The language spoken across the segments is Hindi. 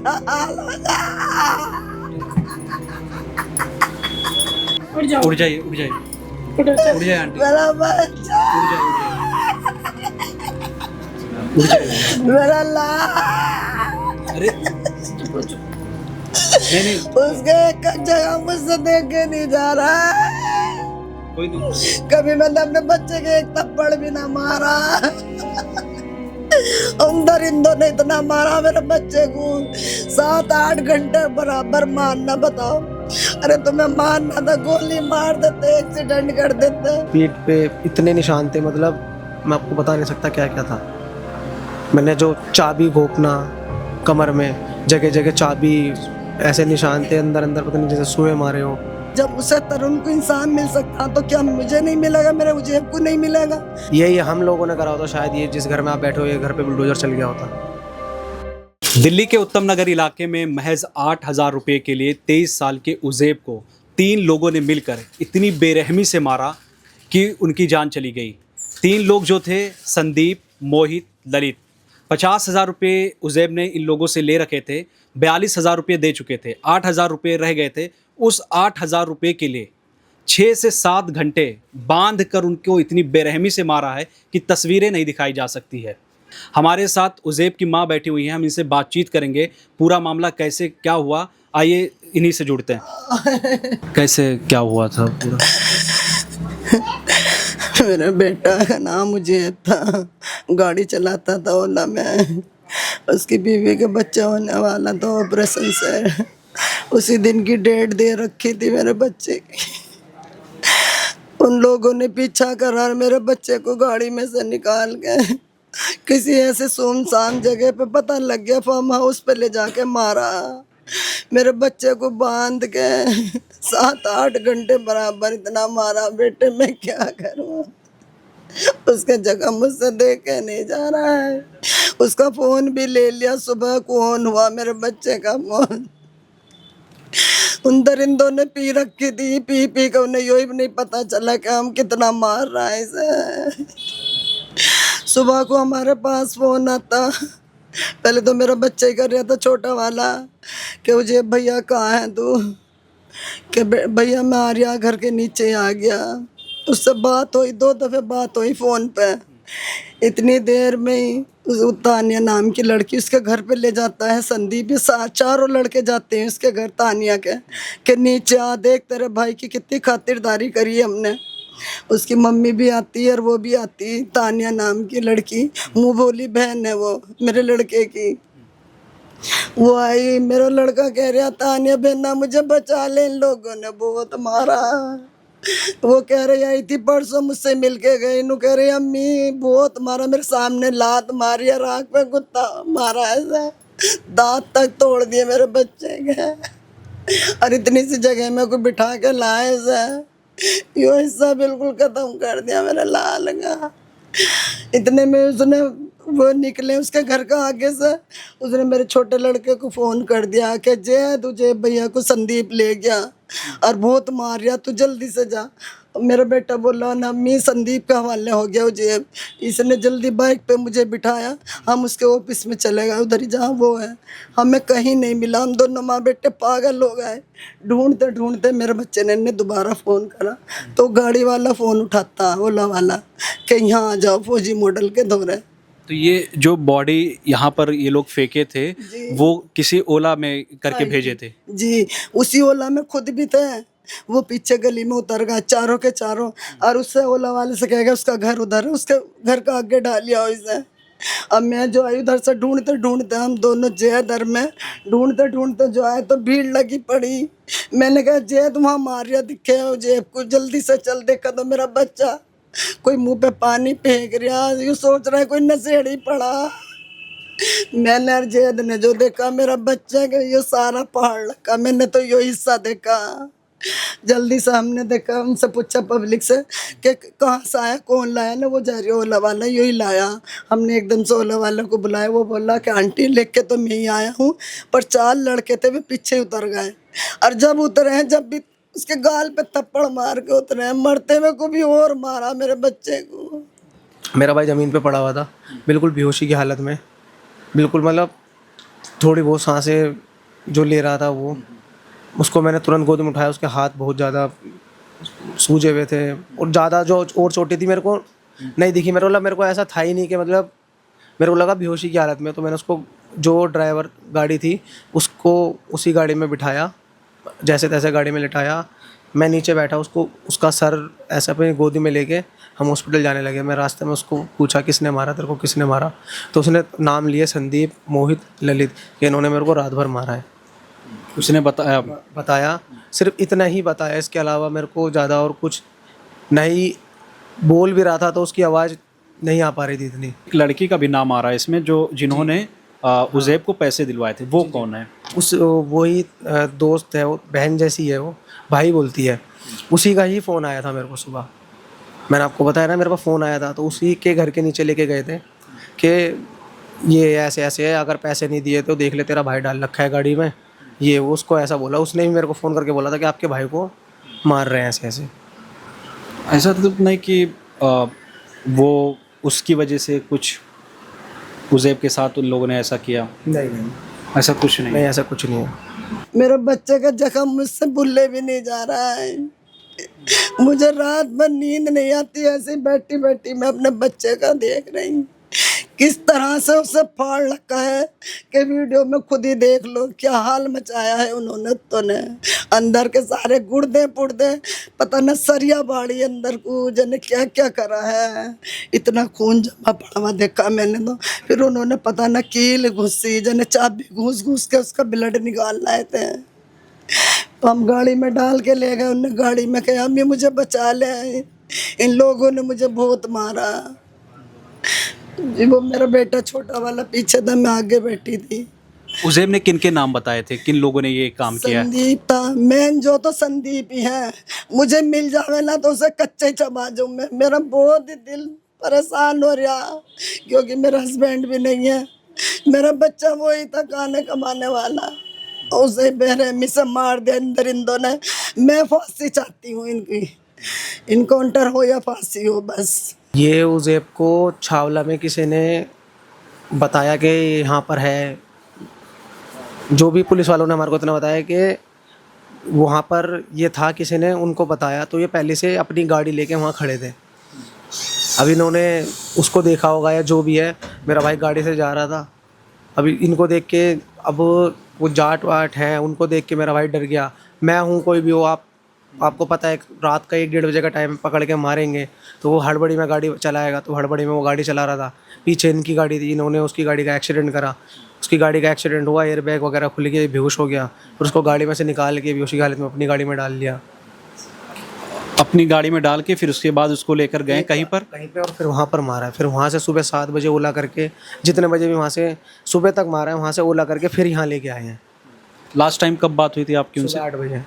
बुरा हाल होगा। उठ जाओ, उठ जाइए, उठ जाइए, उठो, चल। उठ जाइए आंटी, मेरा बच्चा, उठ जाइए, उठ जाइए। मेरा लाल, अरे चुप हो, चुप। नहीं नहीं, उसके एक जगह मुझसे देख के नहीं जा रहा है। कोई नहीं। कभी मैंने अपने बच्चे के एक थप्पड़ भी ना मारा। उन दरिंदों ने इतना मारा मेरे बच्चे को, 7-8 घंटे बराबर मारना। बताओ, अरे तुम्हें मारना था गोली मार देते, एक्सीडेंट कर देते। पीठ पे इतने निशान थे, मतलब मैं आपको बता नहीं सकता क्या क्या था। मैंने जो चाबी घोंपना कमर में, जगह जगह चाबी, ऐसे निशान थे अंदर अंदर, पता नहीं जैसे सुए मारे हो। जब उसे तरुण को इंसान मिल सकता तो क्या मुझे नहीं मिलेगा, मेरे उजेब को नहीं मिलेगा? यही हम लोगों ने करा होता शायद, ये जिस घर में आप बैठे हो ये घर पे बुलडोजर चल गया होता। दिल्ली के उत्तम नगर इलाके में महज 8,000 रुपये के लिए 23 साल के उजेब को 3 लोगों ने मिलकर इतनी बेरहमी से मारा कि उनकी जान चली गई। 3 लोग जो थे, संदीप, मोहित, ललित। 50,000 रुपये उजेब ने इन लोगों से ले रखे थे, 42,000 रुपये दे चुके थे, 8,000 रुपये रह गए थे। उस 8,000 रुपये के लिए 6 से 7 घंटे बांध कर उनको इतनी बेरहमी से मारा है कि तस्वीरें नहीं दिखाई जा सकती है। हमारे साथ उजेब की माँ बैठी हुई हैं, हम इनसे बातचीत करेंगे, पूरा मामला कैसे क्या हुआ। आइए इन्हीं से जुड़ते हैं। कैसे क्या हुआ था पूरा? मेरा बेटा का नाम उजेब था, गाड़ी चलाता था ओला में। उसकी बीवी के बच्चा होने वाला था ऑपरेशन से। उसी दिन की डेट दे रखी थी मेरे बच्चे की। उन लोगों ने पीछा करा और मेरे बच्चे को गाड़ी में से निकाल के किसी ऐसे सुनसान जगह पे, पता लग गया, फार्म हाउस पे ले जाके मारा। मेरे बच्चे को बांध के 7-8 घंटे बराबर इतना मारा। बेटे मैं क्या करूं? उसके जगह मुझसे देख के नहीं जा रहा है। उसका फोन भी ले लिया, सुबह को ऑन हुआ मेरे बच्चे का फोन। उन दरिंदों ने पी रखी थी, पी पी के उन्हें यही भी नहीं पता चला कि हम कितना मार रहा है इसे। सुबह को हमारे पास फोन आता, पहले तो मेरा बच्चा ही कर रहा था, छोटा वाला, कि मुझे भैया कहाँ है तू? कि भैया मैं आर्या घर के नीचे आ गया। उससे बात हुई, 2 दफ़े बात हुई फ़ोन पे। इतनी देर में ही उस तानिया नाम की लड़की उसके घर पे ले जाता है संदीप। ये 4 लड़के जाते हैं उसके घर तानिया के नीचे, आ देख तेरे भाई की कितनी खातिरदारी करी है हमने। उसकी मम्मी भी आती है और वो भी आती है, तानिया नाम की लड़की, मुँह बोली बहन है वो मेरे लड़के की। वो आई, मेरा लड़का कह रहा तानिया बहना मुझे बचा ले, इन लोगों ने बहुत मारा। वो कह रही आई थी परसों मुझसे मिल के गई, इन्हों कह रही अम्मी बहुत मारा, मेरे सामने लात मारी है, राख पे कुत्ता मारा, ऐसा दांत तक तोड़ दिए मेरे बच्चे के। और इतनी सी जगह में को बिठा के लाए से, यो हिस्सा बिल्कुल खत्म कर दिया मेरे लाल का। इतने में उसने, वो निकले उसके घर का आगे से, उसने मेरे छोटे लड़के को फ़ोन कर दिया कि जय तुझे भैया को संदीप ले गया और बहुत मार रहा, तू जल्दी से जा। मेरा बेटा बोला ना अम्मी संदीप का हवाले हो गया उजेब। इसने जल्दी बाइक पे मुझे बिठाया, हम उसके ऑफिस में चले गए, उधर ही जहाँ वो है। हमें कहीं नहीं मिला, हम दोनों माँ बेटे पागल हो गए। ढूंढते ढूंढते मेरे बच्चे ने दोबारा फ़ोन करा तो गाड़ी वाला फ़ोन उठाता, ओला वाला, कि यहाँ आ जाओ फौजी मॉडल के दौरे। तो ये जो बॉडी यहाँ पर ये लोग फेंके थे, वो किसी ओला में करके भेजे थे? जी, उसी ओला में खुद भी थे। वो पीछे गली में उतर गए चारों के चारों, और उससे ओला वाले से कह गया उसका घर उधर है, उसके घर का आगे डालिया इसे। अब मैं जो आई उधर से ढूंढते ढूंढते, हम दोनों जय दर में ढूंढते ढूंढते जो आए तो भीड़ लगी पड़ी। मैंने कहा जय वहाँ मारिया दिखे हो जेब को, जल्दी से चल। देखा तो मेरा बच्चा कोई मुंह पे पानी फेंक रहा, ये सोच रहा है कोई नशेड़ी पड़ा। मैंने और जैद ने जो देखा मेरा बच्चा का ये सारा पहाड़ लगा, मैंने तो यो हिस्सा देखा। जल्दी से हमने देखा, उनसे पूछा पब्लिक से कि कहाँ से आया, कौन लाया ना, वो जा रही ओला वाला यही लाया। हमने एकदम से ओला वाले को बुलाया, वो बोला कि आंटी लेके के तो मैं ही आया हूँ, पर 4 लड़के थे वे पीछे उतर गए। और जब उतरे हैं, जब भी उसके गाल पे थप्पड़ मार के उतरे हैं, मरते हुए को भी और मारा मेरे बच्चे को। मेरा भाई ज़मीन पे पड़ा हुआ था, बिल्कुल बेहोशी की हालत में, बिल्कुल मतलब थोड़ी बहुत सांसें जो ले रहा था वो, उसको मैंने तुरंत गोद में उठाया। उसके हाथ बहुत ज़्यादा सूजे हुए थे और ज़्यादा जो और चोटें थी मेरे को नहीं दिखी। मेरे को ऐसा था ही नहीं कि मतलब मेरे को लगा बेहोशी की हालत में। तो मैंने उसको, जो ड्राइवर गाड़ी थी उसको उसी गाड़ी में बिठाया, जैसे तैसे गाड़ी में लिटाया। मैं नीचे बैठा, उसको उसका सर ऐसे अपनी गोदी में लेके हम हॉस्पिटल जाने लगे। मैं रास्ते में उसको पूछा किसने मारा तेरे को, किसने मारा? तो उसने नाम लिए संदीप, मोहित, ललित, कि इन्होंने मेरे को रात भर मारा है। उसने बताया, सिर्फ इतना ही बताया, इसके अलावा मेरे को ज़्यादा और कुछ नहीं। बोल भी रहा था तो उसकी आवाज़ नहीं आ पा रही थी इतनी। एक लड़की का भी नाम आ रहा है इसमें, जो जिन्होंने उज़ैब को पैसे दिलवाए थे, वो कौन है? वही दोस्त है, वो बहन जैसी है, वो भाई बोलती है। उसी का ही फ़ोन आया था मेरे को सुबह, मैंने आपको बताया ना मेरे पास फ़ोन आया था। तो उसी के घर के नीचे लेके गए थे कि ये ऐसे ऐसे है, अगर पैसे नहीं दिए तो देख ले तेरा भाई डाल रखा है गाड़ी में। ये वो उसको ऐसा बोला। उसने भी मेरे को फ़ोन करके बोला था कि आपके भाई को मार रहे हैं ऐसे ऐसे। ऐसा तो नहीं कि वो उसकी वजह से कुछ उज़ैब के साथ उन लोगों ने ऐसा किया? नहीं, ऐसा कुछ नहीं। नहीं ऐसा कुछ नहीं है। मेरे बच्चे का जख्म मुझसे भूले भी नहीं जा रहा है। मुझे रात भर नींद नहीं आती, ऐसे बैठी बैठी मैं अपने बच्चे का देख रही हूँ किस तरह से उसे फाड़ रखा है कि वीडियो में खुद ही देख लो क्या हाल मचाया है उन्होंने। तो ने अंदर के सारे गुर्दे पुर्दे, पता न सरिया बाड़ी अंदर को जने क्या क्या करा है। इतना खून जमा पड़ा हुआ देखा मैंने तो। फिर उन्होंने पता न कील घुसी, जने चाबी घुस घुस के उसका ब्लड निकाल लाए थे। तो हम गाड़ी में डाल के ले गए। उन्होंने गाड़ी में कहा अम्मी मुझे बचा ले, इन लोगों ने मुझे बहुत मारा। जी वो मेरा बेटा छोटा वाला पीछे था, मैं आगे बैठी थी। उज़ैब ने किन के नाम बताए थे, किन लोगों ने ये काम किया है? संदीप था मेन, जो तो संदीप ही है। मुझे मिल जावे ना तो उसे कच्चे ही चबा जाऊं मैं। मेरा बहुत ही दिल परेशान हो रहा क्योंकि मेरा हस्बैंड भी नहीं है। मेरा बच्चा वही था खाने कमाने वाला, उसे बेरहमी से मार दिया अंदर इंदों ने। मैं फांसी चाहती हूँ इनकी, इनकाउंटर हो या फांसी हो बस। ये उज़ैब को छावला में किसी ने बताया कि यहाँ पर है। जो भी पुलिस वालों ने हमारे को इतना बताया कि वहाँ पर ये था, किसी ने उनको बताया। तो ये पहले से अपनी गाड़ी लेके वहाँ खड़े थे। अब इन्होंने उसको देखा होगा या जो भी है, मेरा भाई गाड़ी से जा रहा था। अभी इनको देख के, अब वो जाट वाट हैं, उनको देख के मेरा भाई डर गया। मैं हूँ कोई भी हो, आपको पता है रात का 1-1:30 बजे का टाइम, पकड़ के मारेंगे। तो वो हड़बड़ी में गाड़ी चलाएगा, तो हड़बड़ी में वो गाड़ी चला रहा था। पीछे इनकी गाड़ी थी, इन्होंने उसकी गाड़ी का एक्सीडेंट करा। उसकी गाड़ी का एक्सीडेंट हुआ, एयर बैग वगैरह खुल के बेहोश हो गया। फिर उसको गाड़ी में से निकाल के बेहोशी की हालत में अपनी गाड़ी में डाल लिया। अपनी गाड़ी में डाल के फिर उसके बाद उसको लेकर गए कहीं पर? और फिर वहाँ पर मारा है। फिर वहाँ से सुबह 7 बजे ओला करके, जितने बजे भी वहाँ से सुबह तक मारा है, वहाँ से ओला करके फिर यहाँ लेके आए हैं। लास्ट टाइम कब बात हुई थी आपकी उनसे? 8 बजे।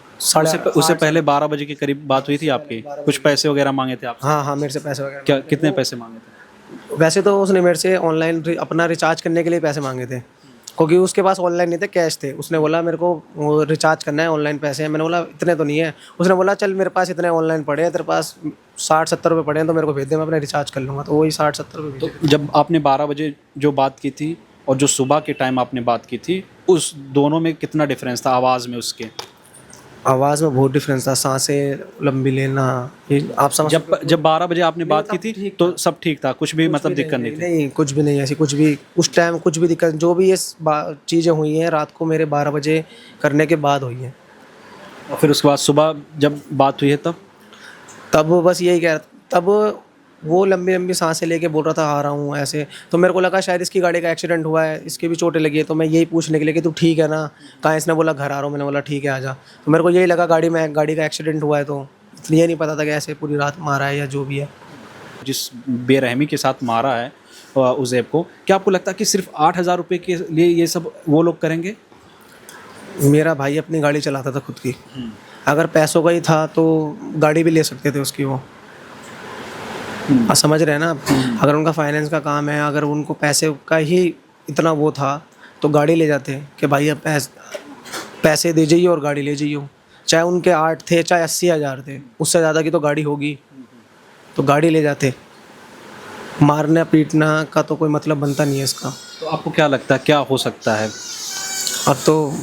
उससे पहले 12 बजे के करीब बात हुई थी आपकी? कुछ पैसे वगैरह मांगे थे आपसे? हाँ, मेरे से पैसे वगैरह। क्या, कितने पैसे मांगे थे? वैसे तो उसने मेरे से ऑनलाइन अपना रिचार्ज करने के लिए पैसे मांगे थे, क्योंकि उसके पास ऑनलाइन नहीं थे, कैश थे। उसने बोला मेरे को वो रिचार्ज करना है, ऑनलाइन पैसे हैं। मैंने बोला इतने तो नहीं है। उसने बोला चल मेरे पास इतने ऑनलाइन पड़े हैं, तेरे पास 60-70 रुपये पड़े हैं तो मेरे को भेज दे, मैं अपने रिचार्ज कर लूँगा। तो वही 60-70 रुपये। तो जब आपने 12 बजे जो बात की थी और जो सुबह के टाइम आपने बात की थी, उस दोनों में कितना डिफरेंस था आवाज़ में उसके? आवाज़ में बहुत डिफरेंस था, सांसें लंबी लेना, ये आप समझ। जब 12 बजे आपने बात की थी तो सब ठीक था, कुछ भी मतलब दिक्कत नहीं थी? नहीं, कुछ भी नहीं, ऐसी कुछ भी उस टाइम कुछ भी दिक्कत। जो भी ये चीज़ें हुई हैं रात को मेरे 12 बजे करने के बाद हुई हैं। और फिर उसके बाद सुबह जब बात हुई है तब बस यही कह, तब वो लंबी लंबी सांसें लेके बोल रहा था आ रहा हूँ ऐसे। तो मेरे को लगा शायद इसकी गाड़ी का एक्सीडेंट हुआ है, इसकी भी चोटें लगी है। तो मैं यही पूछने के लिए कि तू ठीक है ना, कहाँ? इसने बोला घर आ रहा हूँ। मैंने बोला ठीक है आजा। तो मेरे को यही लगा गाड़ी का एक्सीडेंट हुआ है। तो ये नहीं पता था कि ऐसे पूरी रात मारा है या जो भी है। जिस बेरहमी के साथ मारा है उज़ैब को, क्या आपको लगता है कि सिर्फ 8,000 रुपये के लिए ये सब वो लोग करेंगे? मेरा भाई अपनी गाड़ी चलाता था खुद की। अगर पैसों का ही था तो गाड़ी भी ले सकते थे उसकी वो। आप समझ रहे हैं ना? अगर उनका फाइनेंस का काम है, अगर उनको पैसे का ही इतना वो था तो गाड़ी ले जाते कि भाई अब पैसे दे जाइए और गाड़ी ले जाइए। चाहे उनके 8 थे, चाहे 80,000 थे, उससे ज़्यादा की तो गाड़ी होगी, तो गाड़ी ले जाते। मारना पीटना का तो कोई मतलब बनता नहीं है इसका। तो आपको क्या लगता है क्या हो सकता है? अब तो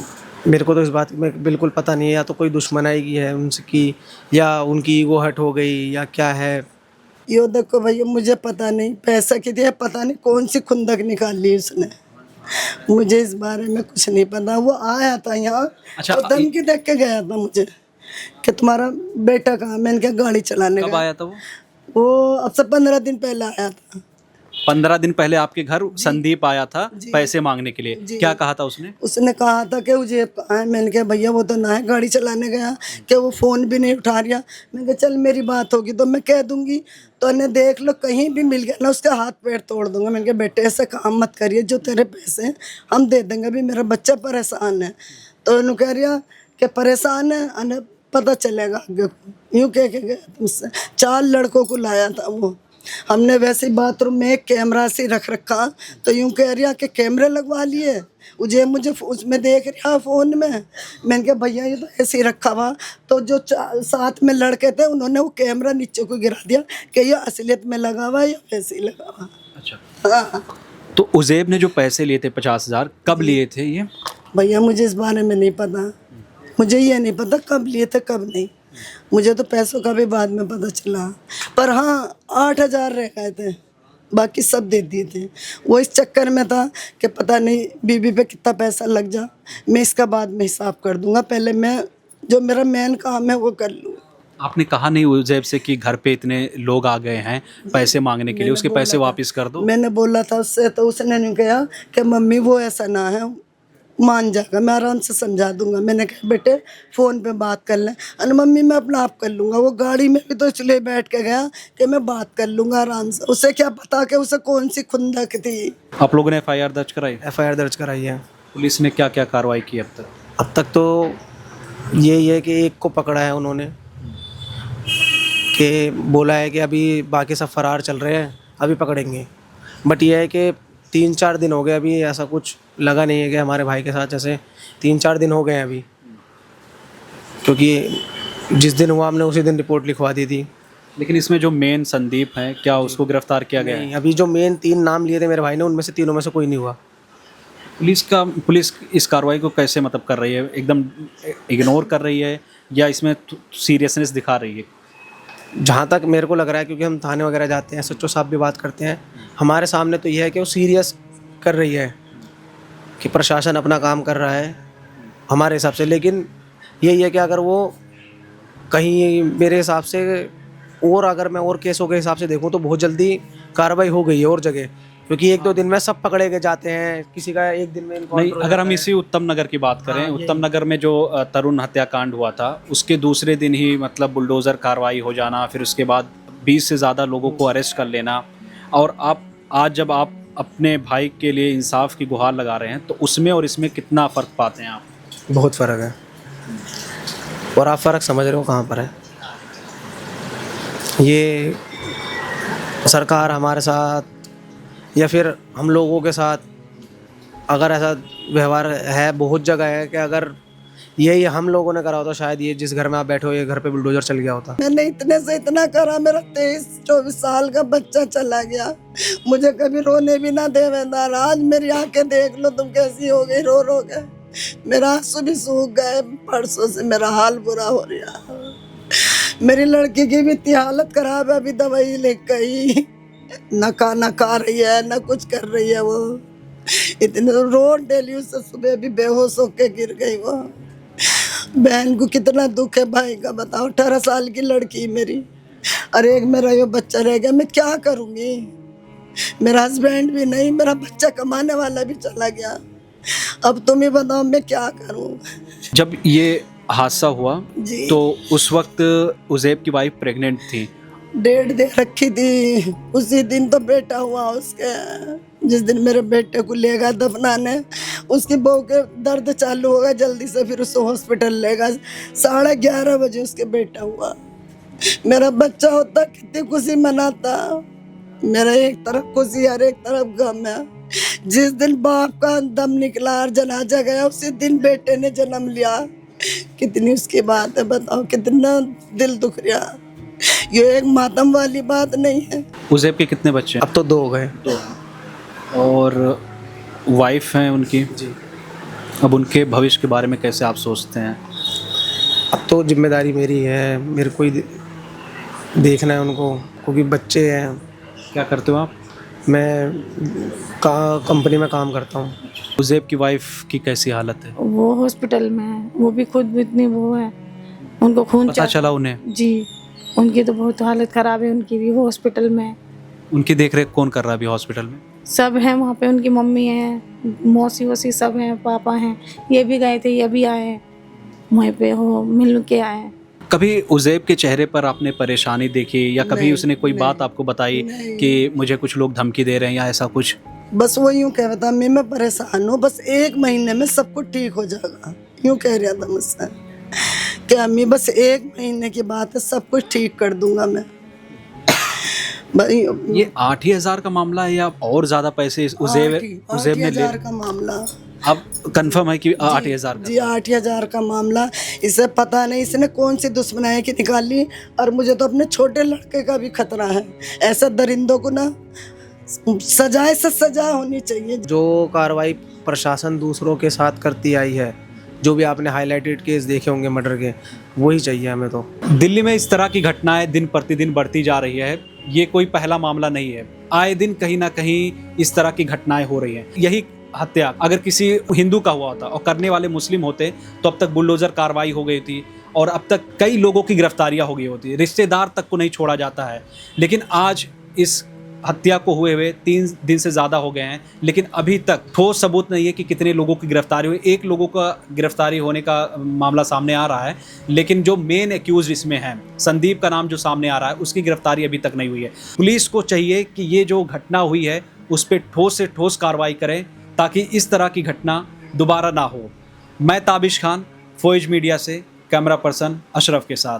मेरे को तो इस बात में बिल्कुल पता नहीं है, या तो कोई दुश्मनाई है उनसे की, या उनकी ईगो हर्ट हो गई, या क्या है। यो देखो भैया, मुझे पता नहीं पैसा की दिया, पता नहीं कौन सी खुंदक निकाली उसने, मुझे इस बारे में कुछ नहीं पता। वो आया था यहाँ, अच्छा, तो धमकी देख के गया था मुझे कि तुम्हारा बेटा कहाँ। मैंने क्या गाड़ी चलाने कब का। आया था वो अब से 15 दिन पहले आया था। 15 दिन पहले आपके घर संदीप आया था पैसे मांगने के लिए। जी। क्या कहा था उसने? उसने कहा था कि मुझे कहाँ है। मैंने कहा भैया वो तो ना है, गाड़ी चलाने गया, कि वो फ़ोन भी नहीं उठा रहा। मैंने कहा चल मेरी बात होगी तो मैं कह दूंगी, तो ने देख लो कहीं भी मिल गया ना उसका हाथ पैर तोड़ दूंगा। मैंने कहा बेटे ऐसा काम मत करिए, जो तेरे पैसे हैं हम दे देंगे, अभी मेरा बच्चा परेशान है। तो उन्होंने कह रहा कि परेशान है, अने पता चलेगा आगे। यूँ कह के गया तुमसे। 4 लड़कों को लाया था वो। हमने वैसे बाथरूम में एक कैमरा से रख रखा, तो यूँ कह रहा कि कैमरे लगवा लिए। मुझे उसमें देख रहा फ़ोन में। मैंने कहा भैया ये तो ऐसे ही रखा हुआ। तो जो साथ में लड़के थे उन्होंने वो कैमरा नीचे को गिरा दिया कि ये असलियत में लगा हुआ या वैसे ही लगा हुआ। अच्छा, हाँ तो उज़ैब ने जो पैसे लिए थे 50,000, कब लिए थे ये? भैया मुझे इस बारे में नहीं पता, मुझे ये नहीं पता कब लिए थे कब नहीं। मुझे तो पैसों का भी बाद में पता चला, पर हाँ 8,000 रह गए थे, बाकी सब दे दिए थे। वो इस चक्कर में था कि पता नहीं बीबी पे कितना पैसा लग जा, मैं इसका बाद में हिसाब कर दूंगा, पहले मैं जो मेरा मेन काम है वो कर लूँ। आपने कहा नहीं उज़ैब से कि घर पे इतने लोग आ गए हैं पैसे मांगने के लिए, उसके पैसे वापस कर दो? मैंने बोला था उससे, तो उसने नहीं कहा कि मम्मी वो ऐसा ना है, मान जाएगा, मैं आराम से समझा दूंगा। मैंने कहा बेटे फ़ोन पे बात कर लें। अरे मम्मी मैं अपना आप कर लूँगा। वो गाड़ी में भी तो इसलिए बैठ के गया कि मैं बात कर लूँगा आराम से। उसे क्या पता कि उसे कौन सी खुंदक थी। आप लोगों ने FIR दर्ज कराई? FIR दर्ज कराई है। पुलिस ने क्या क्या कार्रवाई की अब तक? अब तक तो यही है कि एक को पकड़ा है उन्होंने, कि बोला है कि अभी बाकी सब फरार चल रहे हैं, अभी पकड़ेंगे। बट ये है कि 3-4 दिन हो गए, अभी ऐसा कुछ लगा नहीं है कि हमारे भाई के साथ जैसे 3-4 दिन हो गए हैं अभी, क्योंकि जिस दिन हुआ हमने उसी दिन रिपोर्ट लिखवा दी थी। लेकिन इसमें जो मेन संदीप है, क्या उसको गिरफ्तार किया गया है? नहीं, अभी जो मेन 3 नाम लिए थे मेरे भाई ने, उनमें से तीनों में से कोई नहीं हुआ। पुलिस इस कार्रवाई को कैसे मतलब कर रही है? एकदम इग्नोर कर रही है या इसमें सीरियसनेस दिखा रही है? जहाँ तक मेरे को लग रहा है, क्योंकि हम थाने वगैरह जाते हैं, SHO साहब भी बात करते हैं हमारे सामने, तो यह है कि वो सीरियस कर रही है कि प्रशासन अपना काम कर रहा है हमारे हिसाब से। लेकिन यही है कि अगर वो कहीं मेरे हिसाब से, और अगर मैं और केसों के हिसाब से देखूं तो बहुत जल्दी कार्रवाई हो गई है और जगह, क्योंकि 1-2 दिन में सब पकड़े गए जाते हैं, किसी का 1 दिन में नहीं, अगर हम इसी उत्तम नगर की बात करें, उत्तम नगर में जो तरुण हत्याकांड हुआ था उसके दूसरे दिन ही मतलब बुलडोज़र कार्रवाई हो जाना, फिर उसके बाद 20 से ज़्यादा लोगों को अरेस्ट कर लेना, और आज जब आप अपने भाई के लिए इंसाफ की गुहार लगा रहे हैं, तो उसमें और इसमें कितना फ़र्क पाते हैं आप? बहुत फ़र्क है, और आप फ़र्क समझ रहे हो कहाँ पर है। ये सरकार हमारे साथ या फिर हम लोगों के साथ अगर ऐसा व्यवहार है, बहुत जगह है कि अगर यही हम लोगों ने करा होता, शायद ये जिस घर में आप बैठे हो ये घर पे बुलडोजर चल गया होता। मैंने इतने से इतना करा, मेरा 23-24 साल का बच्चा चला गया, मुझे कभी रोने भी ना देवेदार। आज मेरी आंखें देख लो तुम कैसी हो गई, रो रो के मेरा आंसू भी सूख गए। परसों से मेरा हाल बुरा हो रहा। मेरी लड़की की भी इतनी हालत खराब है, अभी दवाई ले गई, न खा रही है न कुछ कर रही है। वो इतने रोज डेली उससे सुबह भी बेहोश होके गिर गई। वो बहन को कितना दुख है भाई का, बताओ। 18 साल की लड़की मेरी, अरे एक मेरा ये बच्चा रह गया, मैं क्या करूँगी। मेरा हस्बैंड भी नहीं, मेरा बच्चा कमाने वाला भी चला गया। अब तुम ही बताओ मैं क्या करूँ। जब ये हादसा हुआ जी। तो उस वक्त उज़ैब की वाइफ प्रेग्नेंट थी? 1.5 दे रखी थी। उसी दिन तो बेटा हुआ उसके, जिस दिन मेरे बेटे को लेगा दफनाने, उसकी बहू के दर्द चालू होगा जल्दी से, फिर उसको हॉस्पिटल लेगा। 11:30 बजे उसके बेटा हुआ। मेरा बच्चा होता कितनी खुशी मनाता। मेरा एक तरफ खुशी और एक तरफ गम है। जिस दिन बाप का दम निकला और जनाजा गया, उसी दिन बेटे ने जन्म लिया। कितनी उसकी बात है, बताओ कितना दिल दुख रहा। ये एक मातम वाली बात नहीं है। उज़ैब के कितने बच्चे हैं? अब तो 2 हो गए। 2। और वाइफ हैं उनकी? जी, अब उनके भविष्य के बारे में कैसे आप सोचते हैं? अब तो जिम्मेदारी मेरी है, मेरे को ही देखना है उनको, क्योंकि बच्चे हैं। क्या करते हो आप? मैं कंपनी में काम करता हूँ। उज़ैब की वाइफ की कैसी हालत है? वो हॉस्पिटल में है, वो भी खुद इतनी वो है, उनको खून पता चला उन्हें? जी, उनकी तो बहुत हालत ख़राब है, उनकी भी, वो हॉस्पिटल में है। उनकी देखरेख कौन कर रहा है अभी हॉस्पिटल में? सब हैं वहाँ पे, उनकी मम्मी है, मौसी वौसी सब हैं, पापा हैं, ये भी गए थे, ये भी आए हैं, वहीं पे हो मिल के आए हैं। कभी उज़ैब के चेहरे पर आपने परेशानी देखी या कभी नहीं, उसने कोई नहीं, बात आपको बताई नहीं। कि मुझे कुछ लोग धमकी दे रहे हैं या ऐसा कुछ? बस वो यूँ कह रहा था मैं परेशान हूँ, बस 1 महीने में सब कुछ ठीक हो जाएगा, यूँ कह रहा था मुझसे कि अम्मी बस 1 महीने की बात है, सब कुछ ठीक कर दूंगा मैं। भाई ये 8 ही हज़ार का मामला है या और ज़्यादा पैसे उज़ैब ने ले? 8,000 का मामला। अब कंफर्म है कि 8 हज़ार का? जी 8,000 का मामला। इसे पता नहीं इसने कौन सी दुश्मनाई की निकाली, और मुझे तो अपने छोटे लड़के का भी खतरा है। ऐसा दरिंदों को ना सजाए से सजा होनी चाहिए। जो कार्रवाई प्रशासन दूसरों के साथ करती आई है, जो भी आपने हाईलाइटेड केस देखे होंगे मर्डर के, वही चाहिए हमें तो। दिल्ली में इस तरह की घटनाएं दिन प्रतिदिन बढ़ती जा रही है। ये कोई पहला मामला नहीं है, आए दिन कहीं ना कहीं इस तरह की घटनाएं हो रही हैं। यही हत्या अगर किसी हिंदू का हुआ होता और करने वाले मुस्लिम होते तो अब तक बुलडोजर कार्रवाई हो गई थी और अब तक कई लोगों की गिरफ्तारियां हो गई होती, रिश्तेदार तक को नहीं छोड़ा जाता है। लेकिन आज इस हत्या को हुए 3 दिन से ज़्यादा हो गए हैं, लेकिन अभी तक ठोस सबूत नहीं है कि कितने लोगों की गिरफ्तारी हुई। 1 लोगों का गिरफ्तारी होने का मामला सामने आ रहा है, लेकिन जो मेन एक्यूज इसमें है, संदीप का नाम जो सामने आ रहा है, उसकी गिरफ्तारी अभी तक नहीं हुई है। पुलिस को चाहिए कि ये जो घटना हुई है उस पर ठोस से ठोस कार्रवाई करें ताकि इस तरह की घटना दोबारा ना हो। मैं ताबिश खान, फौज मीडिया से कैमरा पर्सन अशरफ के साथ।